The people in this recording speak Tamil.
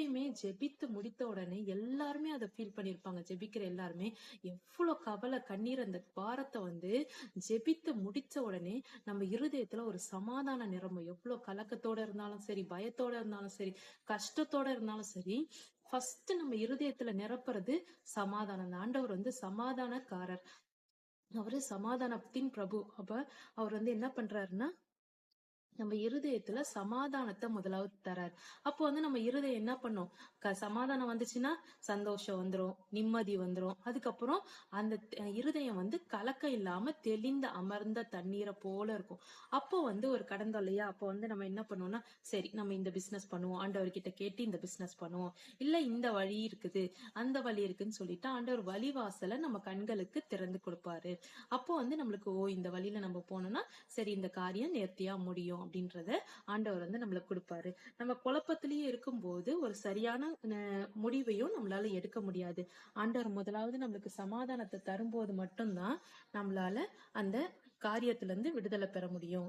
எப்பயுமே ஜெபித்து முடித்த உடனே எல்லாருமே அதை ஃபீல் பண்ணிருப்பாங்க. ஜெபிக்கிற எல்லாருமே எவ்வளவு கவலை கண்ணீர் அந்த பாரத்தை ஜெபித்து முடிச்ச உடனே நம்ம இருதயத்துல ஒரு சமாதான நிரம்பும். எவ்வளவு கலக்கத்தோட இருந்தாலும் சரி, பயத்தோட இருந்தாலும் சரி, கஷ்டத்தோட இருந்தாலும் சரி, ஃபர்ஸ்ட் நம்ம இருதயத்துல நிரப்புறது சமாதானம். அந்த ஆண்டவர் சமாதானக்காரர். அவரு சமாதானத்தின் பிரபு. அப்ப அவர் என்ன பண்றாருன்னா நம்ம இருதயத்துல சமாதானத்தை முதலாவது தரார். அப்போ நம்ம இருதயம் என்ன பண்ணும்? சமாதானம் வந்துச்சுன்னா சந்தோஷம் வந்துரும், நிம்மதி வந்துரும். அதுக்கப்புறம் அந்த இருதயம் கலக்கம் இல்லாம தெளிந்த அமர்ந்த தண்ணீரை போல இருக்கும். அப்போ ஒரு கடந்தோம் இல்லையா? அப்போ நம்ம என்ன பண்ணுவோம்னா, சரி நம்ம இந்த பிசினஸ் பண்ணுவோம், ஆண்டவர்கிட்ட கேட்டு இந்த பிசினஸ் பண்ணுவோம், இல்ல இந்த வழி இருக்குது அந்த வழி இருக்குன்னு சொல்லிட்டு ஆண்டவர் வழிவாசலை நம்ம கண்களுக்கு திறந்து கொடுப்பாரு. அப்போ நம்மளுக்கு இந்த வழியில நம்ம போனோம்னா சரி இந்த காரியம் நேர்த்தியா முடியும் அப்படின்றத ஆண்டவர் நம்மளுக்கு கொடுப்பாரு. நம்ம குழப்பத்திலேயே இருக்கும்போது ஒரு சரியான முடிவையும் நம்மளால எடுக்க முடியாது. ஆண்டவர் முதலாவது நம்மளுக்கு சமாதானத்தை தரும்போது மட்டும்தான் நம்மளால அந்த காரியத்துல இருந்து விடுதலை பெற முடியும்.